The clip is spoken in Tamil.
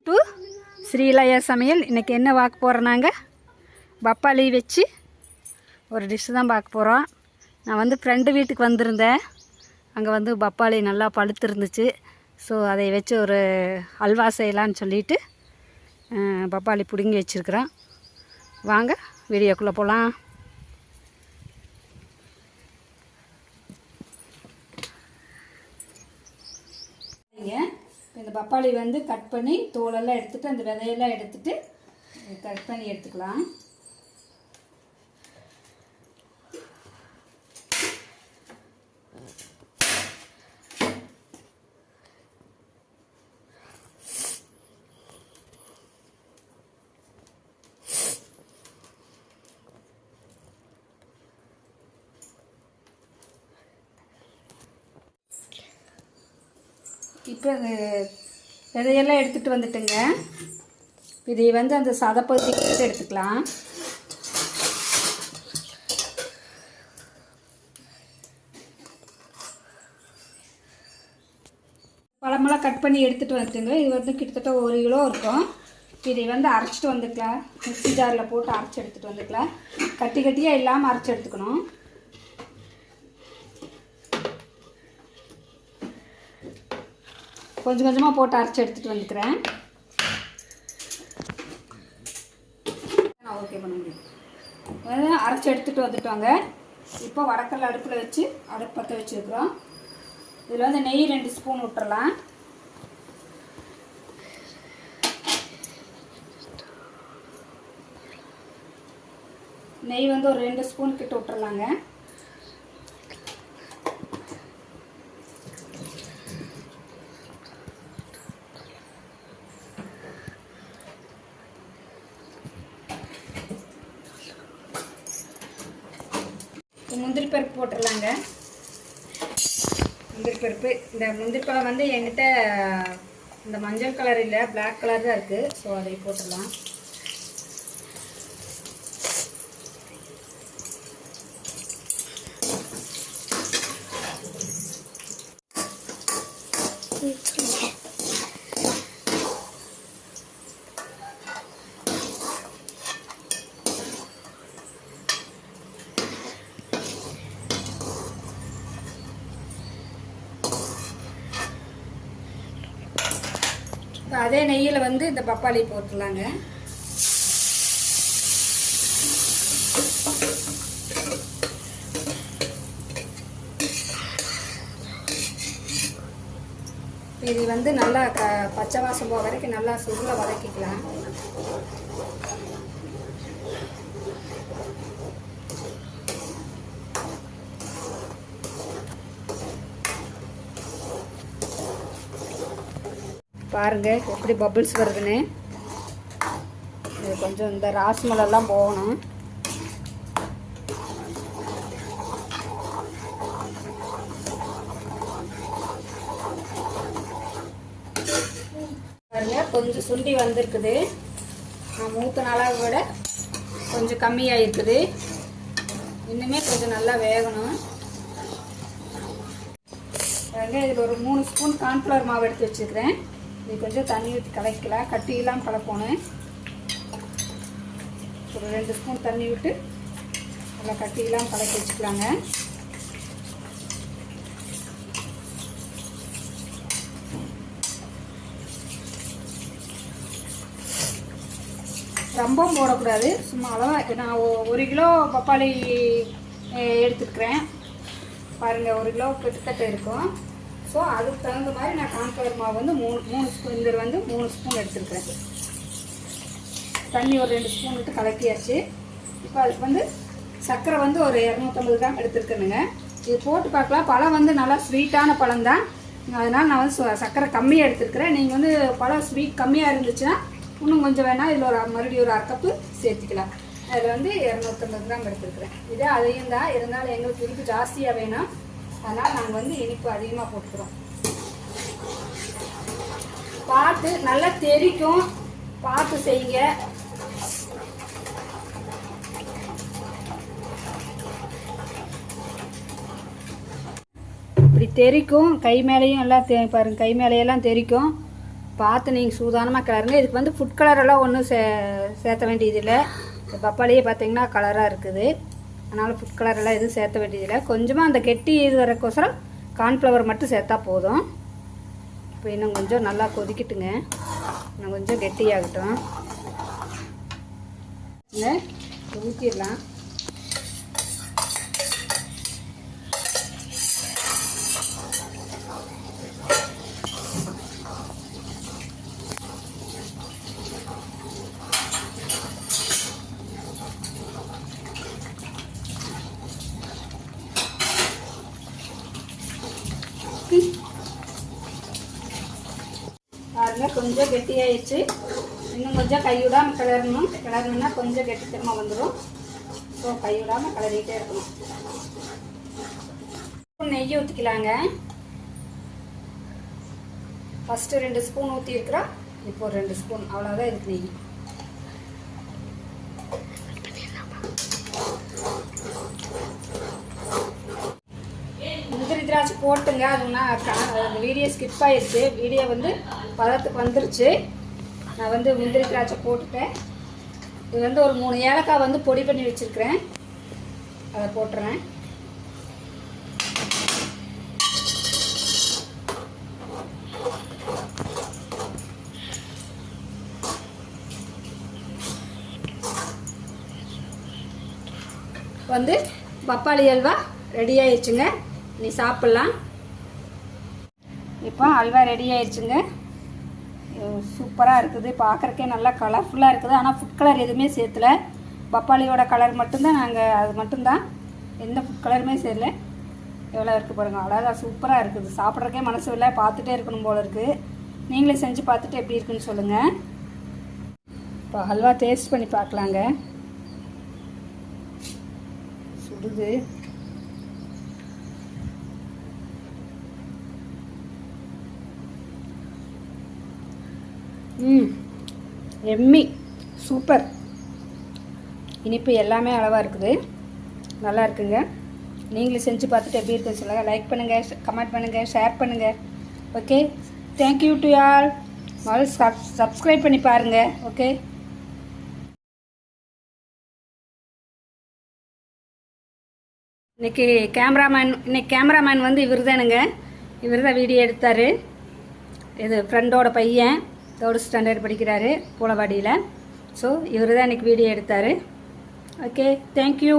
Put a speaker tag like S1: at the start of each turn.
S1: டு ஸ்ரீலயா சமையல். இன்றைக்கி என்ன பார்க்க போகிறோன்னாங்க, பப்பாளி வச்சு ஒரு டிஷ்ஷு தான் பார்க்க போகிறோம். நான் வந்து ஃப்ரெண்டு வீட்டுக்கு வந்திருந்தேன். அங்கே வந்து பப்பாளி நல்லா பழுத்துருந்துச்சு. ஸோ அதை வச்சு ஒரு அல்வா செய்யலான்னு சொல்லிட்டு பப்பாளி பிடுங்கி வச்சுருக்குறோம். வாங்க வீடியோக்குள்ளே போகலாம். இந்த பப்பாளி வந்து கட் பண்ணி தோலெல்லாம் எடுத்துகிட்டு அந்த விதையெல்லாம் எடுத்துகிட்டு கட் பண்ணி எடுத்துக்கலாம். இப்போ விதையெல்லாம் எடுத்துகிட்டு வந்துட்டுங்க. இதை வந்து அந்த சதப்பகுதிக்கு எடுத்துக்கலாம். பழமெல்லாம் கட் பண்ணி எடுத்துகிட்டு வந்துட்டுங்க. இது வந்து கிட்டத்தட்ட 1 கிலோ இருக்கும். இதை வந்து அரைச்சிட்டு வந்துக்கலாம். மிக்ஸி ஜாரில் போட்டு அரைச்சி எடுத்துகிட்டு வந்துக்கலாம். கட்டி கட்டியாக இல்லாமல் அரைச்சி எடுத்துக்கணும். கொஞ்சம் கொஞ்சமாக போட்டு அரைச்சி எடுத்துகிட்டு வந்துக்கிறேன். ஓகே பண்ண முடியும். அரைச்சி எடுத்துகிட்டு வந்துட்டோங்க. இப்போ வடக்கல் அடுப்பில் வச்சு அடுப்பு பற்ற வச்சுருக்குறோம். இதில் வந்து நெய் 2 ஸ்பூன் விட்டுறலாம். நெய் வந்து ஒரு 2 ஸ்பூன் கிட்ட விட்டுறலாங்க. முந்திரி பருப்பு போட்டுடலாங்க. முந்திரி பருப்பு, இந்த முந்திரி பழம் வந்து என்கிட்ட இந்த மஞ்சள் கலர் இல்லை, பிளாக் கலர் தான் இருக்குது. ஸோ அதை போட்டுடலாம். அதே நெய்யில் வந்து இந்த பப்பாளி போட்டுடலாங்க. இது வந்து நல்லா பச்சை வாசம் போக வரைக்கும் நல்லா சுருள வதக்கிக்கலாம். பாருங்கள் எப்படி பபிள்ஸ் வருதுன்னு. இது கொஞ்சம் இந்த ராஸ்மலெல்லாம் போகணும். பாருங்கள் கொஞ்சம் சுண்டி வந்திருக்குது. மூத்த நாளாக விட கொஞ்சம் கம்மியாக இருக்குது. இன்னுமே கொஞ்சம் நல்லா வேகணும். பாருங்கள் இதில் ஒரு 3 ஸ்பூன் கார்ன்ஃப்ளவர் மாவு எடுத்து வச்சுருக்கிறேன். இது கொஞ்சம் தண்ணி ஊற்றி கலக்கலாம். கட்டியெல்லாம் கலக்கணும். ஒரு 2 ஸ்பூன் தண்ணி விட்டு நல்லா கட்டியெல்லாம் கலக்கி வச்சுக்கலாங்க. ரொம்பவும் போடக்கூடாது, சும்மா அளவாக. நான் 1 கிலோ பப்பாளி எடுத்துருக்கிறேன். பாருங்கள் 1 கிலோ கிட்டத்தட்ட இருக்கும். ஸோ அதுக்கு தகுந்த மாதிரி நான் கார்ன்ஃப்ளவர் மாவு வந்து 3 ஸ்பூன், இந்த வந்து 3 ஸ்பூன் எடுத்துருக்கிறேன். தண்ணி ஒரு 2 ஸ்பூன் விட்டு கலக்கியாச்சு. இப்போ அதுக்கு வந்து சர்க்கரை வந்து ஒரு 250 கிராம் எடுத்துருக்கேனுங்க. இது போட்டு பார்க்கலாம். பழம் வந்து நல்லா ஸ்வீட்டான பழம் தான், அதனால் நான் வந்து சர்க்கரை கம்மியாக எடுத்துருக்கிறேன். நீங்கள் வந்து பழம் ஸ்வீட் கம்மியாக இருந்துச்சுன்னா இன்னும் கொஞ்சம் வேணால் இதில் மறுபடியும் ஒரு 1/2 கப்பு சேர்த்துக்கலாம். அதில் வந்து 250 கிராம் எடுத்துருக்குறேன். இதே அதையும் தான், இருந்தாலும் எங்களுக்கு இனிப்பு ஜாஸ்தியாக வேணும், அதனால் நாங்கள் வந்து இனிப்பு அதிகமாக போட்டுக்கிறோம். பார்த்து நல்லா தெரிக்கும், பார்த்து செய்யுங்க. இப்படி தெரிக்கும், கை மேலேயும் எல்லாம் பாருங்கள், கை மேலேயெல்லாம் தெரிக்கும். பார்த்து நீங்கள் சூதானமாக கிளறுங்க. இதுக்கு வந்து ஃபுட் கலரெல்லாம் ஒன்றும் சேர்த்த வேண்டியதில்லை. பப்பாளியே பார்த்தீங்கன்னா கலராக இருக்குது, அதனால் ஃபுட் கலரெல்லாம் எதுவும் சேர்த்த வேண்டியதில்லை. கொஞ்சமாக அந்த கெட்டி இது வரக்கோசரம் கார்ன்ஃப்ளவர் மட்டும் சேர்த்தா போதும். இப்போ இன்னும் கொஞ்சம் நல்லா கொதிக்கட்டுங்க, இன்னும் கொஞ்சம் கெட்டியாகட்டும். ஊற்றிடலாம். பாருங்க கொஞ்சம் கெட்டியாயிடுச்சு. இன்னும் கொஞ்சம் கைவிடாமல் கிளறணும்னா கொஞ்சம் கெட்டித்தனமாக வந்துடும். ஸோ கைவிடாமல் கிளறிக்கிட்டே இருக்கணும். நெய் ஊற்றிக்கலாங்க. ஃபஸ்ட்டு 2 ஸ்பூன் ஊற்றிருக்கிறோம், இப்போ 2 ஸ்பூன், அவ்வளோதான் இதுக்கு நெய். முந்திரி திராட்சை போட்டுங்க. அதுனா அந்த வீடியோ ஸ்கிப் ஆயிடுச்சு. வீடியோ வந்து பதத்துக்கு வந்துருச்சு. நான் வந்து முந்திரி திராட்சை போட்டுட்டேன். இது வந்து ஒரு 3 ஏலக்காய் வந்து பொடி பண்ணி வச்சுருக்கிறேன், அதை போட்டுறேன். வந்து பப்பாளி அல்வா ரெடி ஆயிடுச்சுங்க. நீ சாப்பிட்லாம். இப்போ அல்வா ரெடி ஆயிடுச்சுங்க. சூப்பராக இருக்குது, பார்க்குறக்கே நல்லா கலர்ஃபுல்லாக இருக்குது. ஆனால் ஃபுட் கலர் எதுவுமே சேர்த்துல. பப்பாளியோட கலர் மட்டும்தான், நாங்கள் அது மட்டும்தான், எந்த ஃபுட் கலருமே சேரல. எவ்வளோ இருக்குது பாருங்கள், அழகாக சூப்பராக இருக்குது. சாப்பிட்றக்கே மனசு இல்லை, பார்த்துட்டே இருக்கணும் போல் இருக்குது. நீங்களே செஞ்சு பார்த்துட்டு எப்படி இருக்குன்னு சொல்லுங்கள். இப்போ அல்வா டேஸ்ட் பண்ணி பார்க்கலாங்க. சுடுது. எம்மி, சூப்பர். இனிப்பு எல்லாமே அளவாக இருக்குது, நல்லா இருக்குங்க. நீங்களும் செஞ்சு பார்த்துட்டு எப்படி இருக்குன்னு சொல்லுங்கள். லைக் பண்ணுங்கள், கமெண்ட் பண்ணுங்கள், ஷேர் பண்ணுங்கள். Okay, thank you to all. முதல்ல சப்ஸ்கிரைப் பண்ணி பாருங்கள். ஓகே. இன்னைக்கு கேமராமேன் வந்து இவர் தானுங்க. இவர் தான் வீடியோ எடுத்தார். இது ஃப்ரெண்டோட பையன், 3rd ஸ்டாண்டர்ட் படிக்கிறாரு பூலவாடியில். ஸோ இவர் தான் இன்றைக்கி வீடியோ எடுத்தார். Okay, thank you.